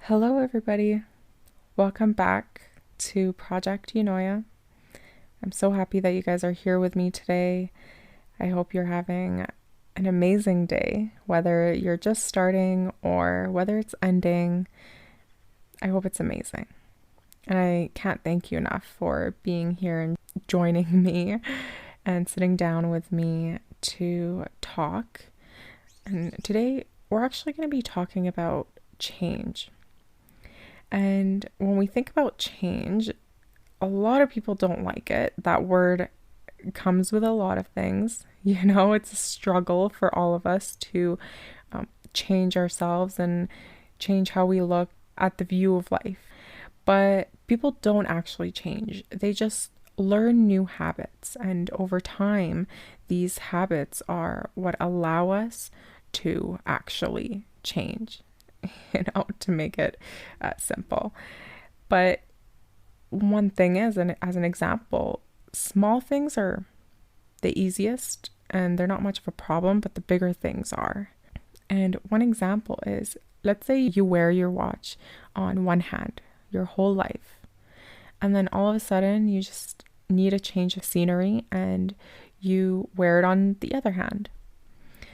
Hello, everybody. Welcome back to Project Eunoia. I'm so happy that you guys are here with me today. I hope you're having an amazing day, whether you're just starting or whether it's ending. I hope it's amazing. And I can't thank you enough for being here and joining me and sitting down with me to talk. And today we're actually going to be talking about change. And when we think about change, a lot of people don't like it. That word comes with a lot of things. It's a struggle for all of us to change ourselves and change how we look at the view of life. But people don't actually change, they just learn new habits. And over time, these habits are what allow us to actually change, to make it simple. But one thing is, and as an example, small things are the easiest and they're not much of a problem, but the bigger things are. And one example is, let's say you wear your watch on one hand your whole life, and then all of a sudden you just need a change of scenery and you wear it on the other hand.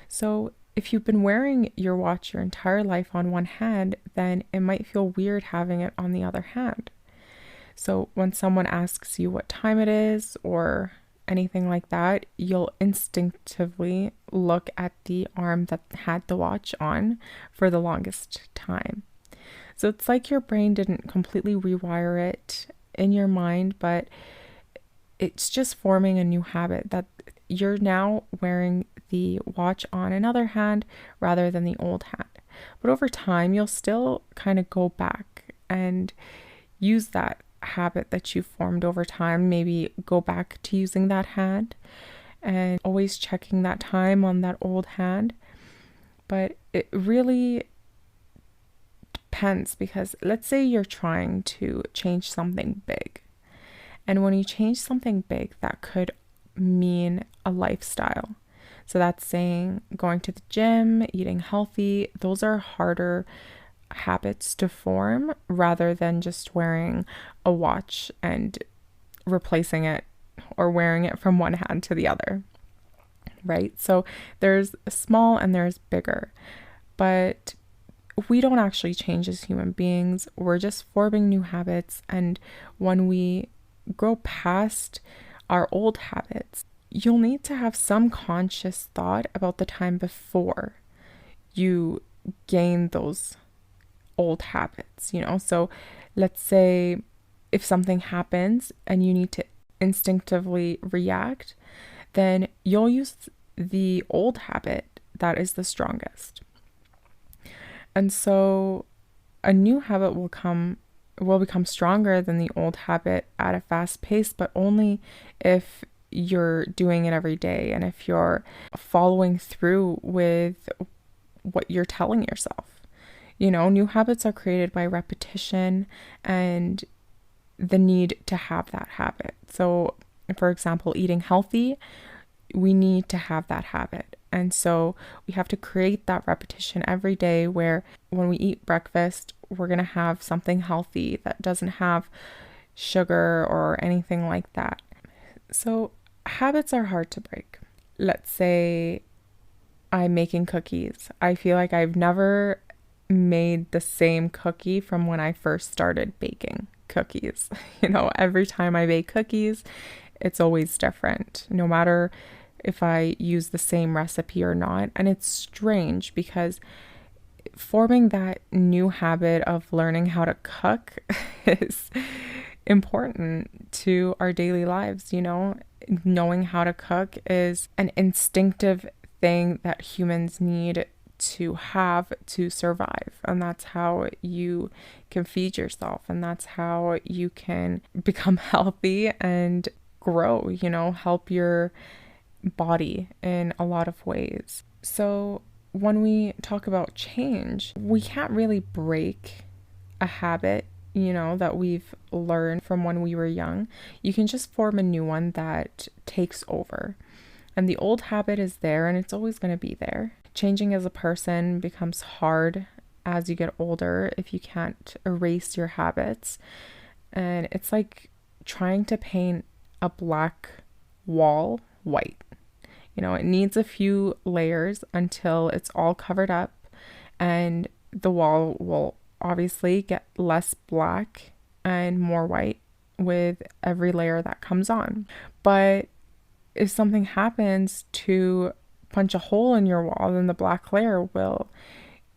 So if you've been wearing your watch your entire life on one hand, then it might feel weird having it on the other hand. So when someone asks you what time it is or anything like that, you'll instinctively look at the arm that had the watch on for the longest time. So it's like your brain didn't completely rewire it in your mind, but it's just forming a new habit that you're now wearing the watch on another hand rather than the old hand. But over time, you'll still kind of go back and use that habit that you formed over time. Maybe go back to using that hand and always checking that time on that old hand. But it really depends, because let's say you're trying to change something big. And when you change something big, that could mean a lifestyle. So that's saying going to the gym, eating healthy. Those are harder habits to form rather than just wearing a watch and replacing it or wearing it from one hand to the other, right? So there's small and there's bigger, but we don't actually change as human beings. We're just forming new habits. And when we grow past our old habits, you'll need to have some conscious thought about the time before you gain those old habits. So let's say if something happens and you need to instinctively react, then you'll use the old habit that is the strongest. And so a new habit will become stronger than the old habit at a fast pace, but only if you're doing it every day and if you're following through with what you're telling yourself. New habits are created by repetition and the need to have that habit. So, for example, eating healthy, we need to have that habit. And so we have to create that repetition every day where when we eat breakfast, we're going to have something healthy that doesn't have sugar or anything like that. So habits are hard to break. Let's say I'm making cookies. I feel like I've never made the same cookie from when I first started baking cookies. Every time I bake cookies, it's always different, no matter if I use the same recipe or not. And it's strange because forming that new habit of learning how to cook is important to our daily lives. Knowing how to cook is an instinctive thing that humans need to have to survive. And that's how you can feed yourself. And that's how you can become healthy and grow, help your body in a lot of ways. So when we talk about change, we can't really break a habit, that we've learned from when we were young. You can just form a new one that takes over. And the old habit is there and it's always going to be there. Changing as a person becomes hard as you get older if you can't erase your habits. And it's like trying to paint a black wall white. It needs a few layers until it's all covered up, and the wall will obviously get less black and more white with every layer that comes on. But if something happens to punch a hole in your wall, then the black layer will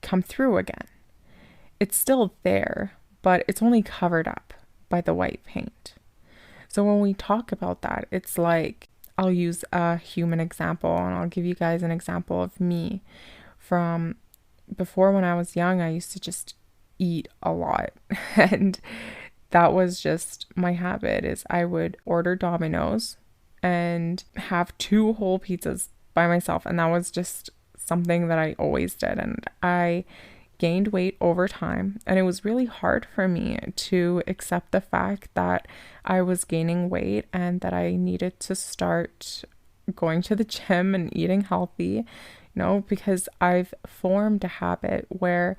come through again. It's still there, but it's only covered up by the white paint. So when we talk about that, it's like, I'll use a human example, and I'll give you guys an example of me from before. When I was young, I used to just eat a lot. And that was just my habit, is I would order Domino's and have 2 whole pizzas by myself. And that was just something that I always did. And I gained weight over time, and it was really hard for me to accept the fact that I was gaining weight and that I needed to start going to the gym and eating healthy, because I've formed a habit where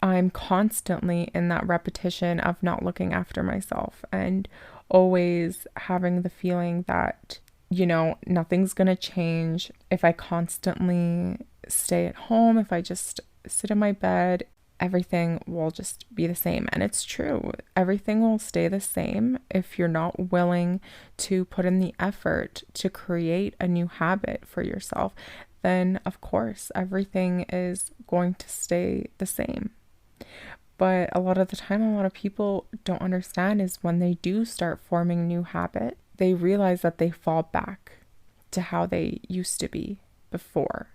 I'm constantly in that repetition of not looking after myself and always having the feeling that, nothing's going to change if I constantly stay at home. If I just sit in my bed, everything will just be the same. And it's true. Everything will stay the same if you're not willing to put in the effort to create a new habit for yourself. Then, of course, everything is going to stay the same. But a lot of the time, a lot of people don't understand is when they do start forming new habit, they realize that they fall back to how they used to be before.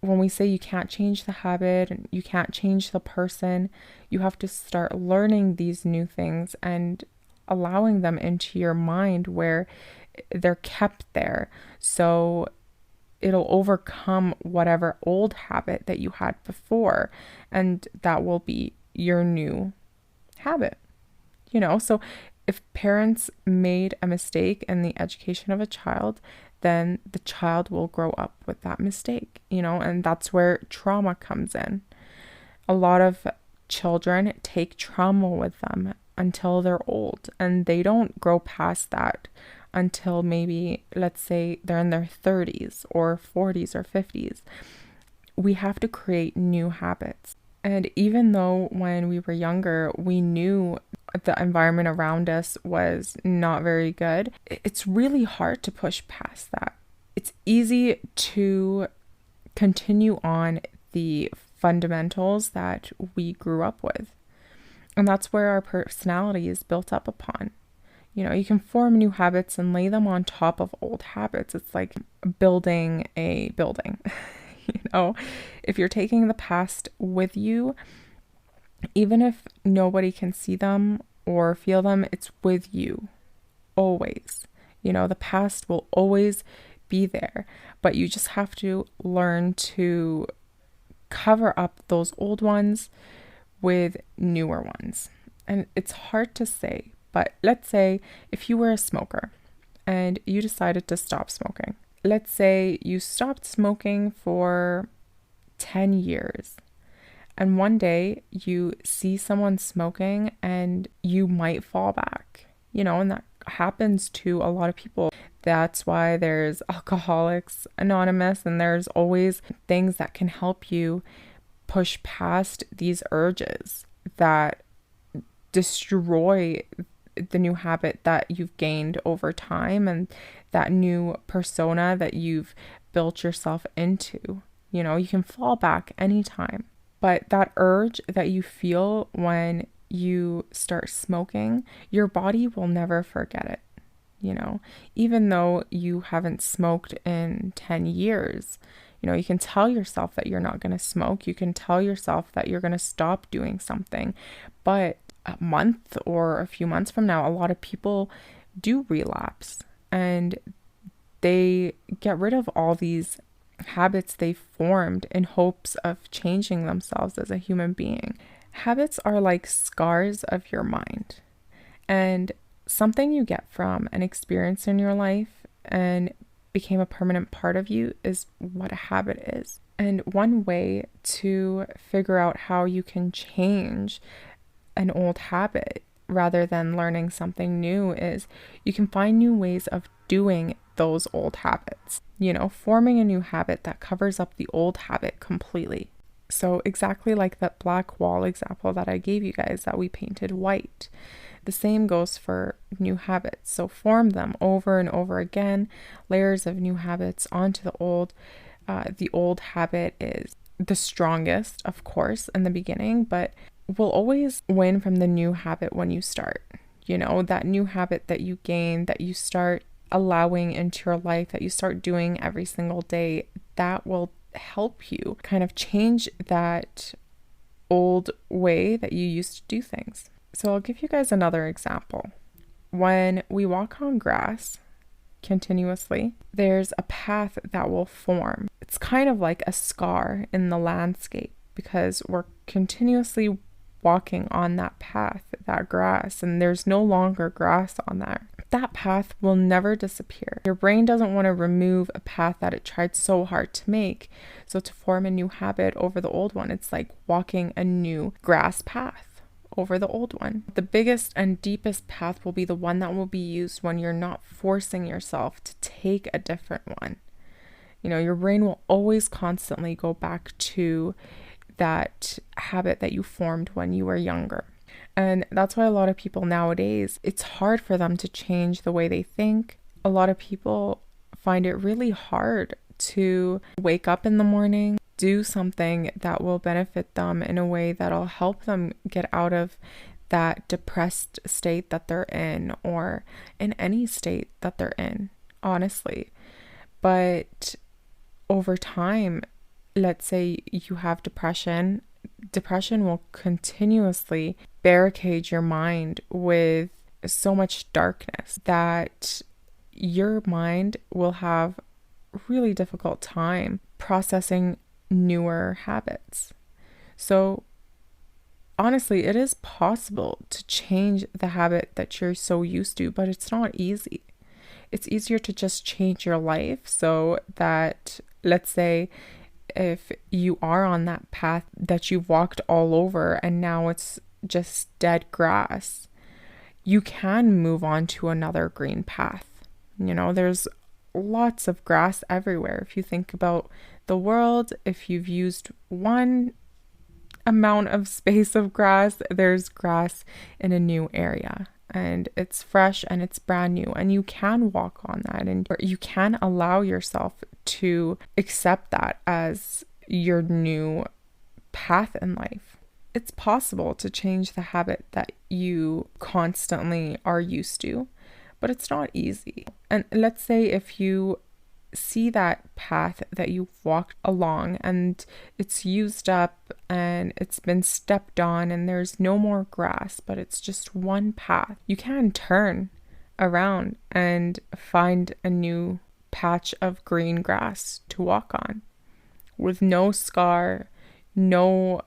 When we say you can't change the habit and you can't change the person, you have to start learning these new things and allowing them into your mind where they're kept there. So it'll overcome whatever old habit that you had before, and that will be your new habit. So if parents made a mistake in the education of a child, then the child will grow up with that mistake, and that's where trauma comes in. A lot of children take trauma with them until they're old, and they don't grow past that until maybe, let's say, they're in their 30s or 40s or 50s. We have to create new habits. And even though when we were younger, we knew the environment around us was not very good, it's really hard to push past that. It's easy to continue on the fundamentals that we grew up with. And that's where our personality is built up upon. You can form new habits and lay them on top of old habits. It's like building a building. If you're taking the past with you, even if nobody can see them or feel them, it's with you always. The past will always be there, but you just have to learn to cover up those old ones with newer ones. And it's hard to say, but let's say if you were a smoker and you decided to stop smoking. Let's say you stopped smoking for 10 years. And one day you see someone smoking and you might fall back, and that happens to a lot of people. That's why there's Alcoholics Anonymous, and there's always things that can help you push past these urges that destroy the new habit that you've gained over time and that new persona that you've built yourself into. You can fall back anytime. But that urge that you feel when you start smoking, your body will never forget it. Even though you haven't smoked in 10 years, you can tell yourself that you're not going to smoke. You can tell yourself that you're going to stop doing something. But a month or a few months from now, a lot of people do relapse and they get rid of all these habits they formed in hopes of changing themselves as a human being. Habits are like scars of your mind, and something you get from an experience in your life and became a permanent part of you is what a habit is. And one way to figure out how you can change an old habit rather than learning something new is you can find new ways of doing those old habits. Forming a new habit that covers up the old habit completely. So exactly like that black wall example that I gave you guys that we painted white. The same goes for new habits. So form them over and over again, layers of new habits onto the old. The old habit is the strongest, of course, in the beginning, but will always win from the new habit when you start. That new habit that you gain, that you start allowing into your life, that you start doing every single day, that will help you kind of change that old way that you used to do things. So I'll give you guys another example. When we walk on grass continuously, there's a path that will form. It's kind of like a scar in the landscape because we're continuously walking on that path, that grass, and there's no longer grass on there. That path will never disappear. Your brain doesn't want to remove a path that it tried so hard to make. So to form a new habit over the old one, it's like walking a new grass path over the old one. The biggest and deepest path will be the one that will be used when you're not forcing yourself to take a different one. Your brain will always constantly go back to that habit that you formed when you were younger. And that's why a lot of people nowadays, it's hard for them to change the way they think. A lot of people find it really hard to wake up in the morning, do something that will benefit them in a way that'll help them get out of that depressed state that they're in, or in any state that they're in, honestly. But over time, let's say you have depression will continuously barricade your mind with so much darkness that your mind will have a really difficult time processing newer habits. So honestly, it is possible to change the habit that you're so used to, but it's not easy. It's easier to just change your life so that, let's say, if you are on that path that you've walked all over and now it's just dead grass, you can move on to another green path. There's lots of grass everywhere. If you think about the world, if you've used one amount of space of grass, there's grass in a new area. And it's fresh and it's brand new, and you can walk on that, and you can allow yourself to accept that as your new path in life. It's possible to change the habit that you constantly are used to, but it's not easy. And let's say if you see that path that you've walked along and it's used up and it's been stepped on and there's no more grass, but it's just one path, you can turn around and find a new patch of green grass to walk on with no scar, no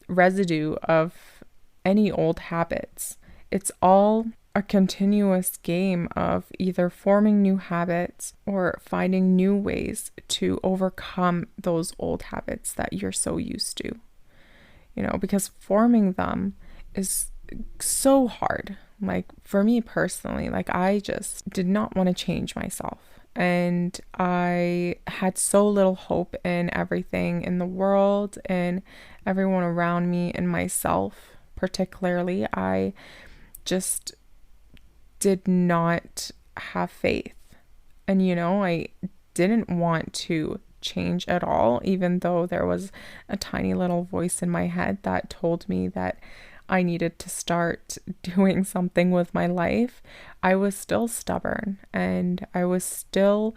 residue of any old habits. It's all a continuous game of either forming new habits or finding new ways to overcome those old habits that you're so used to. Because forming them is so hard. Like for me personally, I just did not want to change myself. And I had so little hope in everything in the world and everyone around me and myself particularly. I just did not have faith. And I didn't want to change at all, even though there was a tiny little voice in my head that told me that I needed to start doing something with my life. I was still stubborn and I was still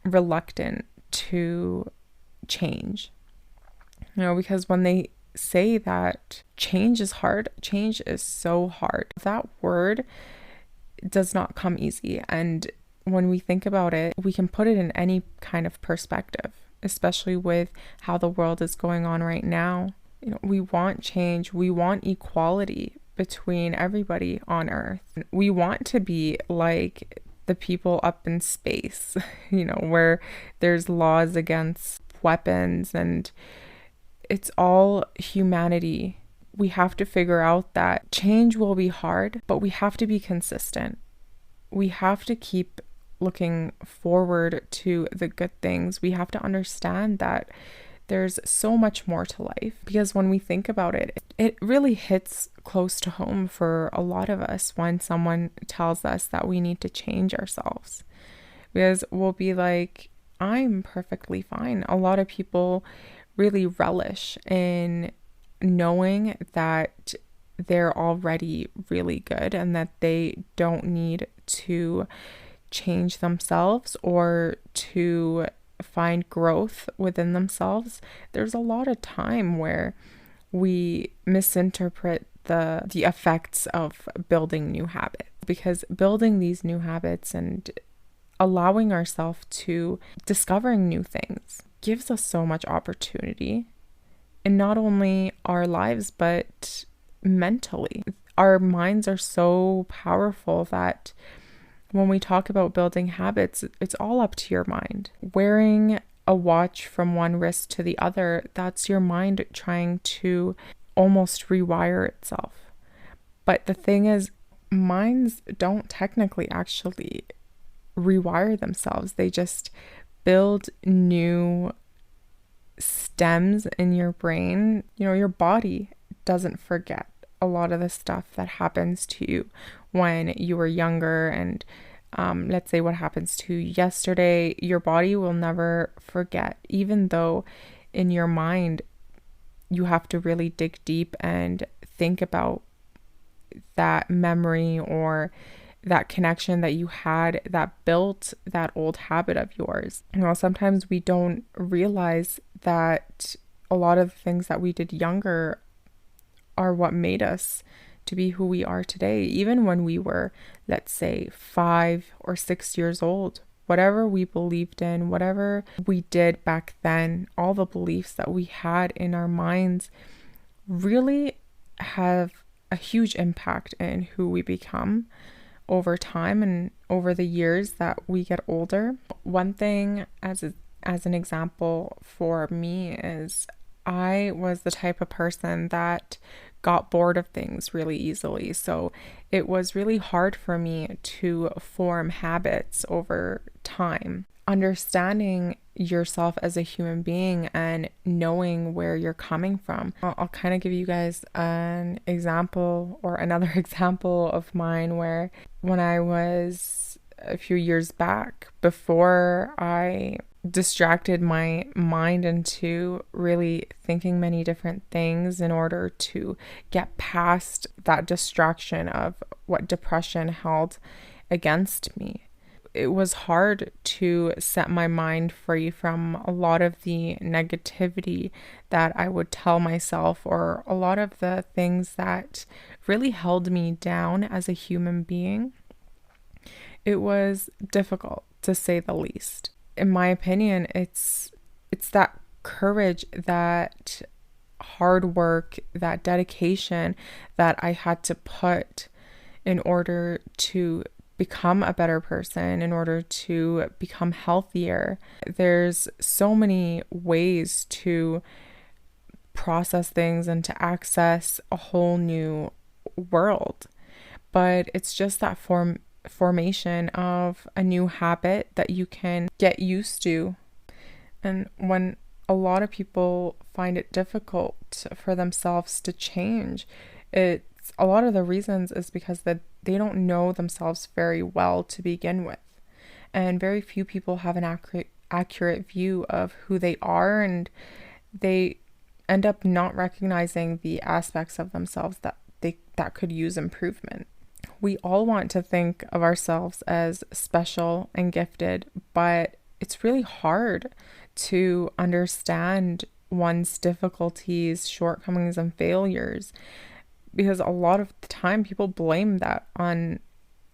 reluctant to change. Because when they say that change is hard, change is so hard. That word does not come easy. And when we think about it, we can put it in any kind of perspective, especially with how the world is going on right now. We want change. We want equality between everybody on Earth. We want to be like the people up in space, where there's laws against weapons, and it's all humanity. We have to figure out that change will be hard, but we have to be consistent. We have to keep looking forward to the good things. We have to understand that there's so much more to life, because when we think about it, it really hits close to home for a lot of us when someone tells us that we need to change ourselves, because we'll be like, I'm perfectly fine. A lot of people really relish in knowing that they're already really good and that they don't need to change themselves or to find growth within themselves. There's a lot of time where we misinterpret the effects of building new habits, because building these new habits and allowing ourselves to discovering new things gives us so much opportunity in not only our lives but mentally. Our minds are so powerful that when we talk about building habits, it's all up to your mind. Wearing a watch from one wrist to the other, that's your mind trying to almost rewire itself. But the thing is, minds don't technically actually rewire themselves. They just build new stems in your brain. You know, your body doesn't forget a lot of the stuff that happens to you when you were younger, and let's say what happens to you yesterday, your body will never forget, even though in your mind you have to really dig deep and think about that memory or that connection that you had that built that old habit of yours. You know, sometimes we don't realize that a lot of the things that we did younger are what made us to be who we are today. Even when we were, let's say, 5 or 6 years old, whatever we believed in, whatever we did back then, all the beliefs that we had in our minds really have a huge impact in who we become over time and over the years that we get older. One thing as an example for me is I was the type of person that got bored of things really easily. So it was really hard for me to form habits over time. Understanding yourself as a human being and knowing where you're coming from. I'll kind of give you guys an example or another example of mine, where when I was a few years back, before I distracted my mind into really thinking many different things in order to get past that distraction of what depression held against me. It was hard to set my mind free from a lot of the negativity that I would tell myself, or a lot of the things that really held me down as a human being. It was difficult, to say the least. In my opinion, it's that courage, that hard work, that dedication that I had to put in order to become a better person, in order to become healthier. There's so many ways to process things and to access a whole new world, but it's just that formation of a new habit that you can get used to. And when a lot of people find it difficult for themselves to change, it's a lot of the reasons is because that they don't know themselves very well to begin with, and very few people have an accurate view of who they are, and they end up not recognizing the aspects of themselves that could use improvement. We all want to think of ourselves as special and gifted, but it's really hard to understand one's difficulties, shortcomings, and failures, because a lot of the time people blame that on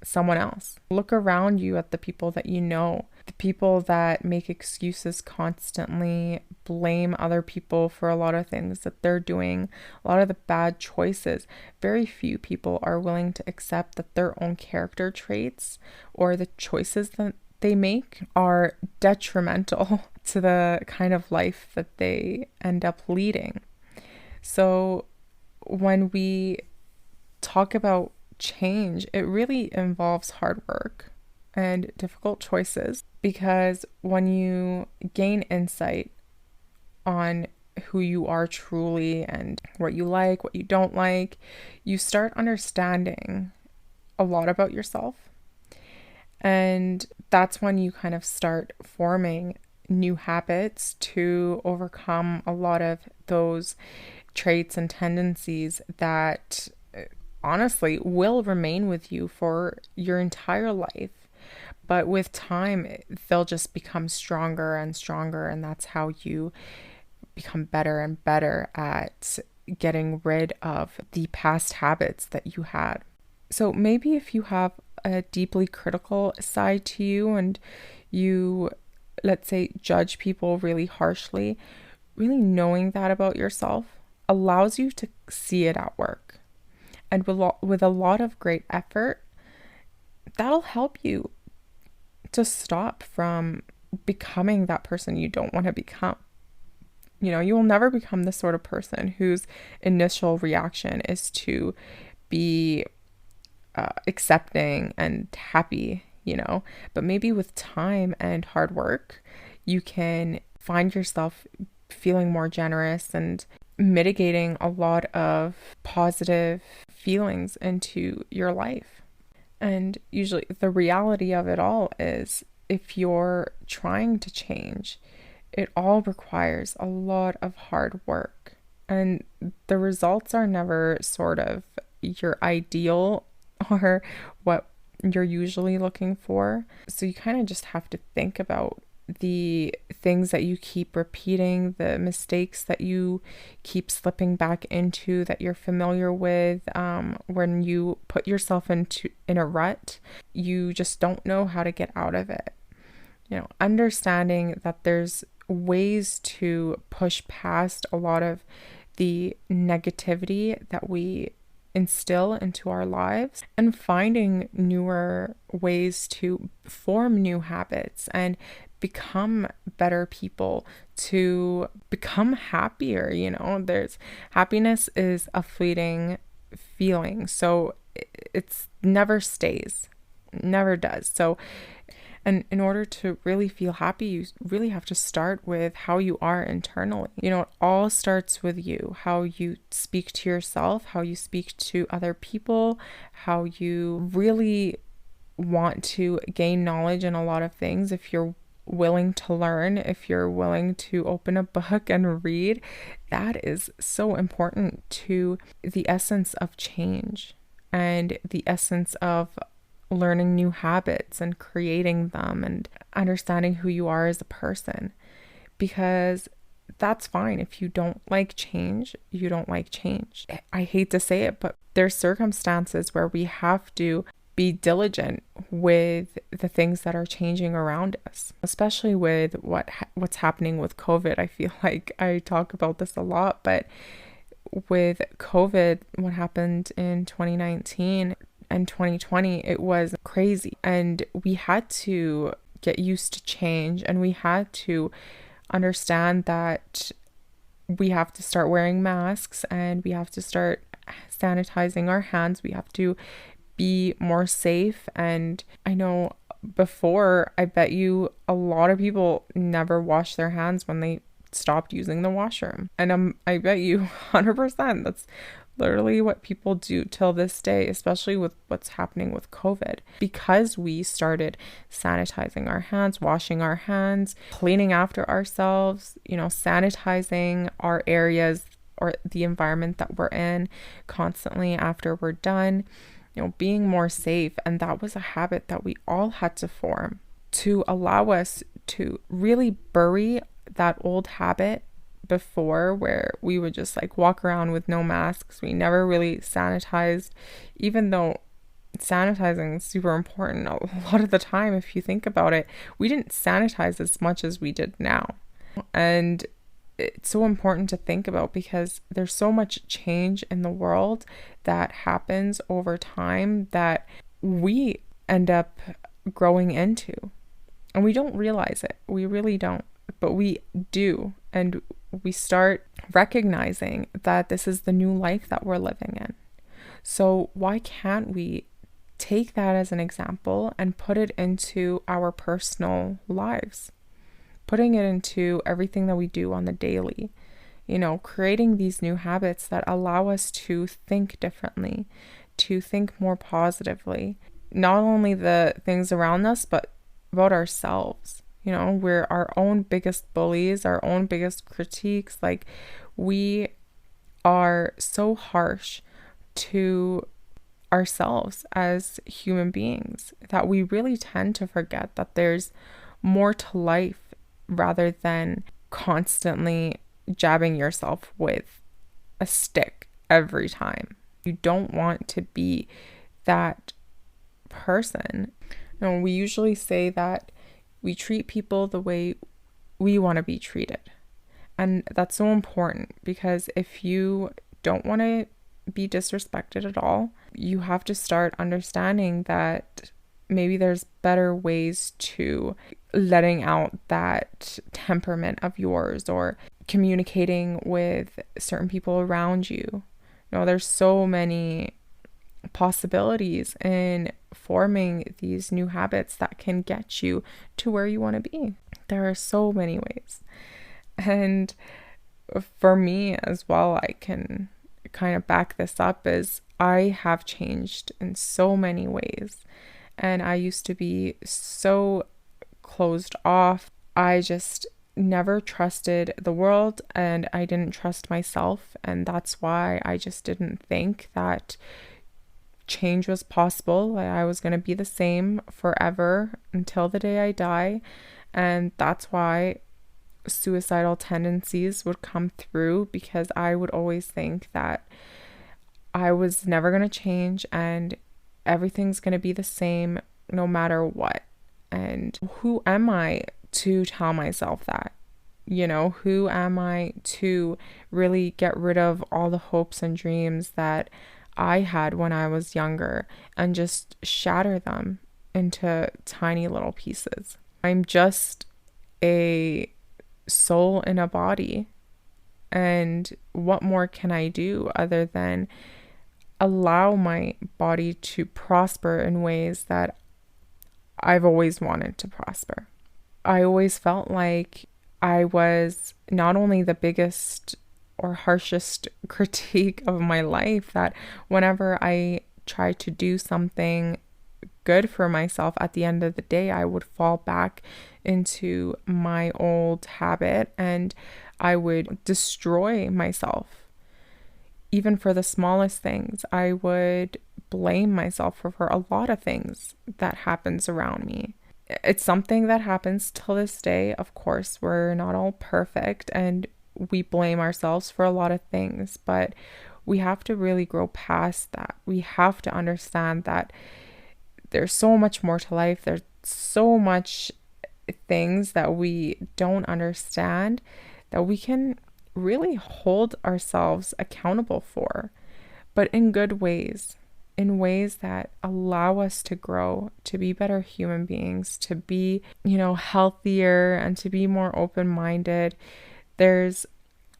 someone else. Look around you at the people that you know, the people that make excuses constantly, blame other people for a lot of things that they're doing, a lot of the bad choices. Very few people are willing to accept that their own character traits or the choices that they make are detrimental to the kind of life that they end up leading. So when we talk about change, it really involves hard work and difficult choices, because when you gain insight on who you are truly and what you like, what you don't like, you start understanding a lot about yourself. And that's when you kind of start forming new habits to overcome a lot of those traits and tendencies that honestly will remain with you for your entire life. But with time, they'll just become stronger and stronger. And that's how you become better and better at getting rid of the past habits that you had. So maybe if you have a deeply critical side to you and you, let's say, judge people really harshly, really knowing that about yourself allows you to see it at work. And with a lot of great effort, that'll help you to stop from becoming that person you don't want to become. You will never become the sort of person whose initial reaction is to be accepting and happy, but maybe with time and hard work, you can find yourself feeling more generous and mitigating a lot of positive feelings into your life. And usually the reality of it all is, if you're trying to change, it all requires a lot of hard work. And the results are never sort of your ideal or what you're usually looking for. So you kind of just have to think about the things that you keep repeating, the mistakes that you keep slipping back into that you're familiar with. When you put yourself in a rut, you just don't know how to get out of it. Understanding that there's ways to push past a lot of the negativity that we instill into our lives, and finding newer ways to form new habits and become better people, to become happier. There's happiness is a fleeting feeling, so it's never stays, never does. So, and in order to really feel happy, you really have to start with how you are internally. It all starts with you, how you speak to yourself, how you speak to other people, how you really want to gain knowledge in a lot of things. If you're willing to learn, if you're willing to open a book and read, that is so important to the essence of change and the essence of learning new habits and creating them and understanding who you are as a person. Because that's fine. If you don't like change, you don't like change. I hate to say it, but there's circumstances where we have to be diligent with the things that are changing around us, especially with what's happening with COVID. I feel like I talk about this a lot, but with COVID, what happened in 2019 and 2020, it was crazy. And we had to get used to change, and we had to understand that we have to start wearing masks and we have to start sanitizing our hands. We have to be more safe. And I know before, I bet you a lot of people never washed their hands when they stopped using the washroom. And I bet you 100% that's literally what people do till this day, especially with what's happening with COVID, because we started sanitizing our hands, washing our hands, cleaning after ourselves, sanitizing our areas or the environment that we're in constantly after we're done, being more safe. And that was a habit that we all had to form to allow us to really bury that old habit before, where we would just walk around with no masks. We never really sanitized, even though sanitizing is super important. A lot of the time, if you think about it, we didn't sanitize as much as we did now. And it's so important to think about, because there's so much change in the world that happens over time that we end up growing into, and we don't realize it. We really don't. but we do. And we start recognizing that this is the new life that we're living in. So why can't we take that as an example and put it into our personal lives? Putting it into everything that we do on the daily, creating these new habits that allow us to think differently, to think more positively, not only the things around us, but about ourselves. We're our own biggest bullies, our own biggest critiques. Like, we are so harsh to ourselves as human beings that we really tend to forget that there's more to life rather than constantly jabbing yourself with a stick every time. You don't want to be that person. We usually say that we treat people the way we want to be treated. And that's so important, because if you don't want to be disrespected at all, you have to start understanding that maybe there's better ways to letting out that temperament of yours, or communicating with certain people around you. There's so many possibilities in forming these new habits that can get you to where you want to be. There are so many ways. And for me as well, I can kind of back this up, is I have changed in so many ways. And I used to be so closed off. I just never trusted the world, and I didn't trust myself. And that's why I just didn't think that change was possible. I was going to be the same forever until the day I die. And that's why suicidal tendencies would come through, because I would always think that I was never going to change and everything's going to be the same no matter what. And who am I to tell myself that? Who am I to really get rid of all the hopes and dreams that I had when I was younger and just shatter them into tiny little pieces? I'm just a soul in a body. And what more can I do other than allow my body to prosper in ways that I've always wanted to prosper? I always felt like I was not only the biggest or harshest critique of my life, that whenever I tried to do something good for myself, at the end of the day, I would fall back into my old habit and I would destroy myself. Even for the smallest things, I would blame myself for a lot of things that happens around me. It's something that happens till this day. Of course, we're not all perfect and we blame ourselves for a lot of things, but we have to really grow past that. We have to understand that there's so much more to life. There's so much things that we don't understand that we can really hold ourselves accountable for, but in good ways, in ways that allow us to grow, to be better human beings, to be, healthier and to be more open-minded. There's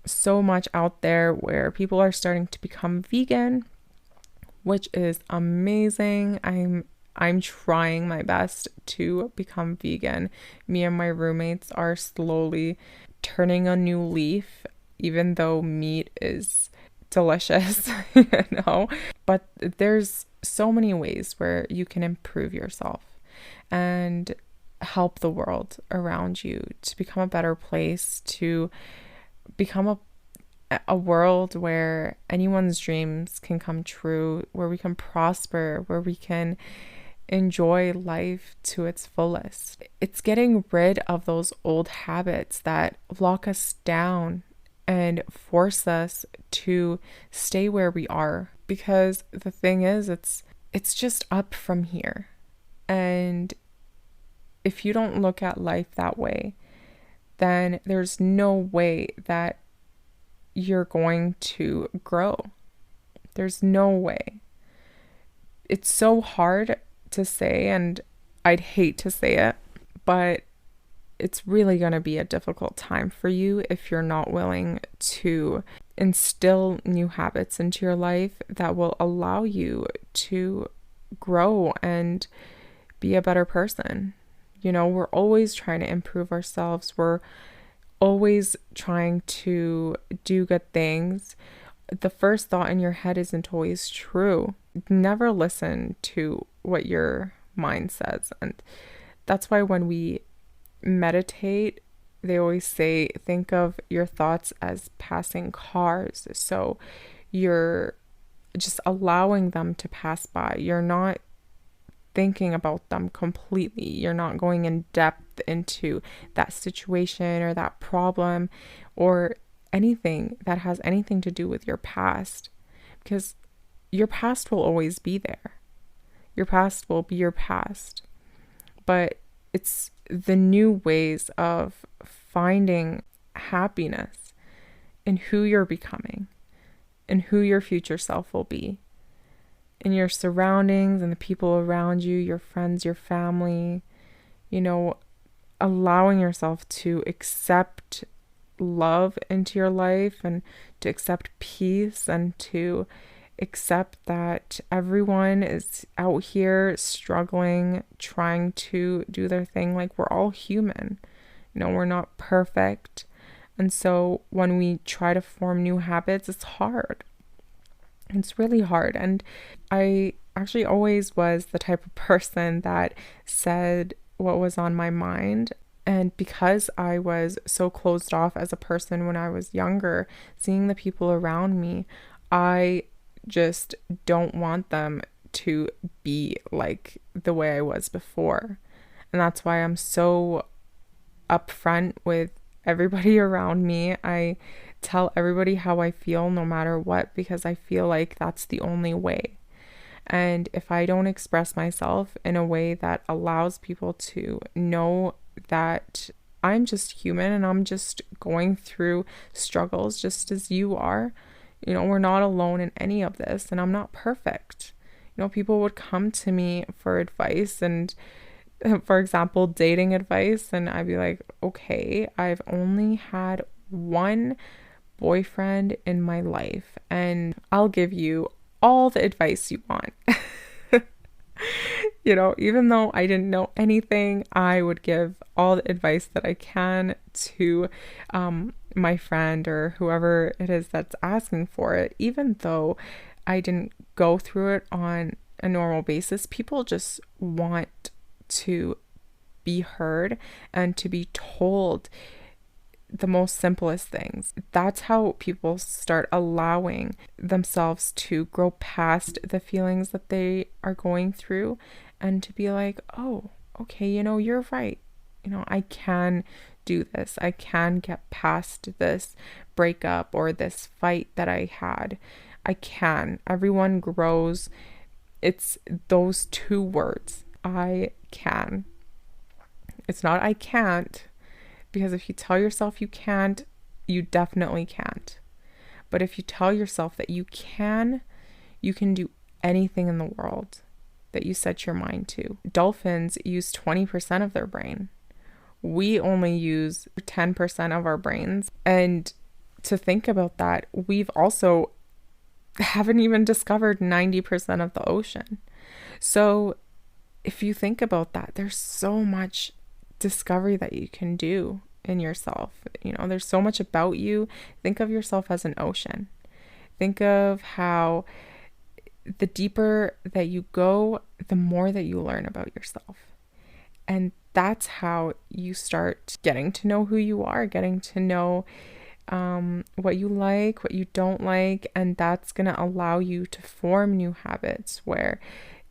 so much out there where people are starting to become vegan, which is amazing. I'm trying my best to become vegan. Me and my roommates are slowly turning a new leaf, even though meat is delicious, But there's so many ways where you can improve yourself and help the world around you to become a better place, to become a world where anyone's dreams can come true, where we can prosper, where we can enjoy life to its fullest. It's getting rid of those old habits that lock us down and force us to stay where we are. Because the thing is, it's just up from here. And if you don't look at life that way, then there's no way that you're going to grow. There's no way. It's so hard to say, and I'd hate to say it, but it's really going to be a difficult time for you if you're not willing to instill new habits into your life that will allow you to grow and be a better person. You know, we're always trying to improve ourselves. We're always trying to do good things. The first thought in your head isn't always true. Never listen to what your mind says. And that's why when we meditate, they always say, think of your thoughts as passing cars. So you're just allowing them to pass by. You're not thinking about them completely. You're not going in depth into that situation or that problem or anything that has anything to do with your past, because your past will always be there. Your past will be your past. But it's the new ways of finding happiness in who you're becoming and who your future self will be, in your surroundings and the people around you, your friends, your family, you know, allowing yourself to accept love into your life and to accept peace and to accept that everyone is out here struggling, trying to do their thing. Like, we're all human, you know, we're not perfect. And so when we try to form new habits, it's hard. It's really hard. And I actually always was the type of person that said what was on my mind. And because I was so closed off as a person when I was younger, seeing the people around me, I just don't want them to be like the way I was before. And that's why I'm so upfront with everybody around me. I tell everybody how I feel no matter what, because I feel like that's the only way. And if I don't express myself in a way that allows people to know that I'm just human and I'm just going through struggles just as you are, you know, we're not alone in any of this, and I'm not perfect. You know, people would come to me for advice and, for example, dating advice, and I'd be like, okay, I've only had one boyfriend in my life, and I'll give you all the advice you want. You know, even though I didn't know anything, I would give all the advice that I can to my friend or whoever it is that's asking for it. Even though I didn't go through it on a normal basis, people just want to be heard and to be told the most simplest things. That's how people start allowing themselves to grow past the feelings that they are going through and to be like, oh, okay, you know, you're right. You know, I can do this. I can get past this breakup or this fight that I had. I can. Everyone grows. It's those two words. I can. It's not I can't. Because if you tell yourself you can't, you definitely can't. But if you tell yourself that you can do anything in the world that you set your mind to. Dolphins use 20% of their brain. We only use 10% of our brains. And to think about that, we've also haven't even discovered 90% of the ocean. So if you think about that, there's so much discovery that you can do in yourself. You know, there's so much about you. Think of yourself as an ocean. Think of how the deeper that you go, the more that you learn about yourself. And that's how you start getting to know who you are, getting to know what you like, what you don't like. And that's going to allow you to form new habits where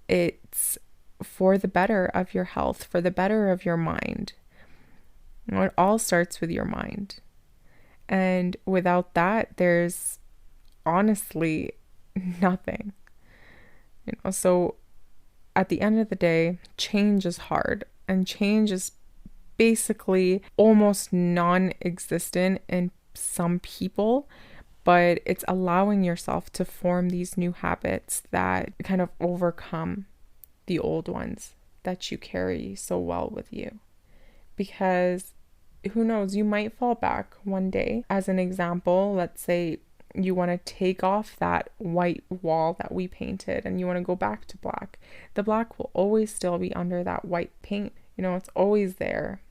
it's for the better of your health, for the better of your mind. You know, it all starts with your mind. And without that, there's honestly nothing. You know, so at the end of the day, change is hard, and change is basically almost non-existent in some people, but it's allowing yourself to form these new habits that kind of overcome the old ones that you carry so well with you. Because who knows, you might fall back one day. As an example, let's say you want to take off that white wall that we painted and you want to go back to black. The black will always still be under that white paint. You know, it's always there.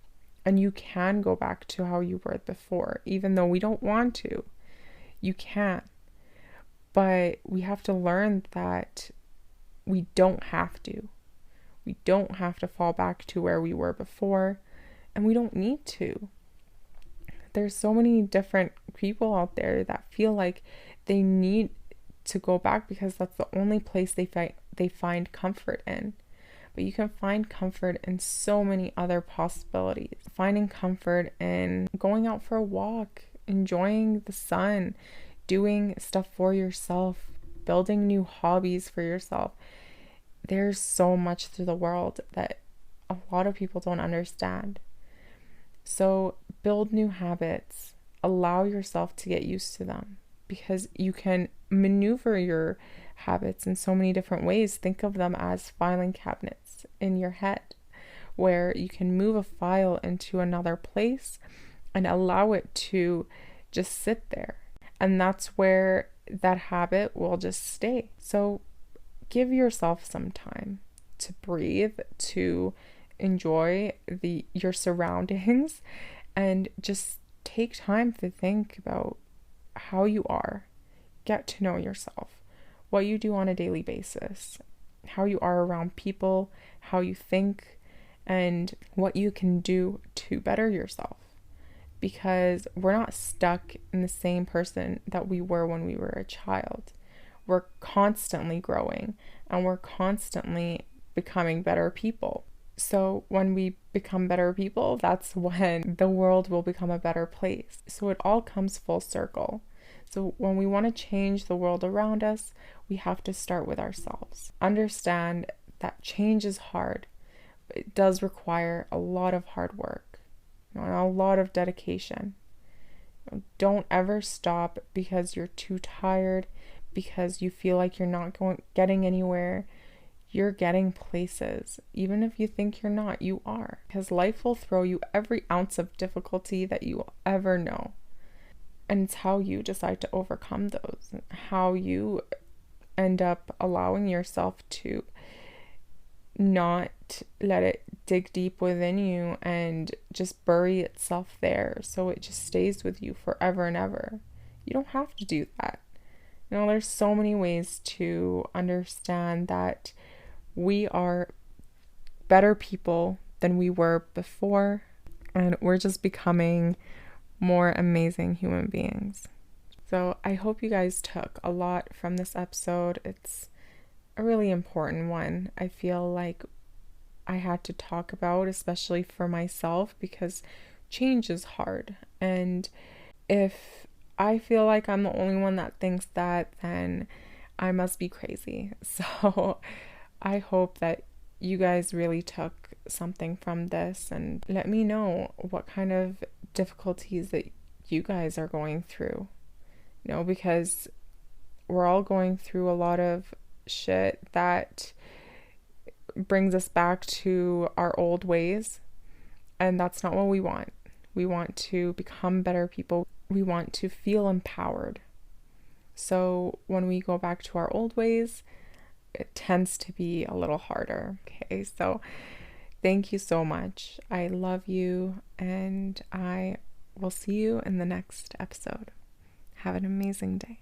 And you can go back to how you were before, even though we don't want to. You can. But we have to learn that we don't have to. We don't have to fall back to where we were before, and we don't need to. There's so many different people out there that feel like they need to go back because that's the only place they find comfort in. But you can find comfort in so many other possibilities. Finding comfort in going out for a walk, enjoying the sun, doing stuff for yourself, building new hobbies for yourself. There's so much to the world that a lot of people don't understand. So build new habits, allow yourself to get used to them, because you can maneuver your habits in so many different ways. Think of them as filing cabinets in your head, where you can move a file into another place and allow it to just sit there. And that's where that habit will just stay. So give yourself some time to breathe, to enjoy your surroundings, and just take time to think about how you are. Get to know yourself, what you do on a daily basis, how you are around people, how you think, and what you can do to better yourself. Because we're not stuck in the same person that we were when we were a child. We're constantly growing and we're constantly becoming better people. So when we become better people, that's when the world will become a better place. So it all comes full circle. So when we want to change the world around us, we have to start with ourselves. Understand that change is hard, but it does require a lot of hard work, and a lot of dedication. Don't ever stop because you're too tired, because you feel like you're not getting anywhere. You're getting places. Even if you think you're not, you are. Because life will throw you every ounce of difficulty that you will ever know. And it's how you decide to overcome those. How you end up allowing yourself to not let it dig deep within you and just bury itself there so it just stays with you forever and ever. You don't have to do that. You know, there's so many ways to understand that we are better people than we were before, and we're just becoming more amazing human beings. So I hope you guys took a lot from this episode. It's a really important one. I feel like I had to talk about, especially for myself, because change is hard. And if I feel like I'm the only one that thinks that, then I must be crazy. So I hope that you guys really took something from this, and let me know what kind of difficulties that you guys are going through. You know, because we're all going through a lot of shit that brings us back to our old ways, and that's not what we want. We want to become better people. We want to feel empowered. So when we go back to our old ways, it tends to be a little harder. Okay, so thank you so much. I love you, and I will see you in the next episode. Have an amazing day.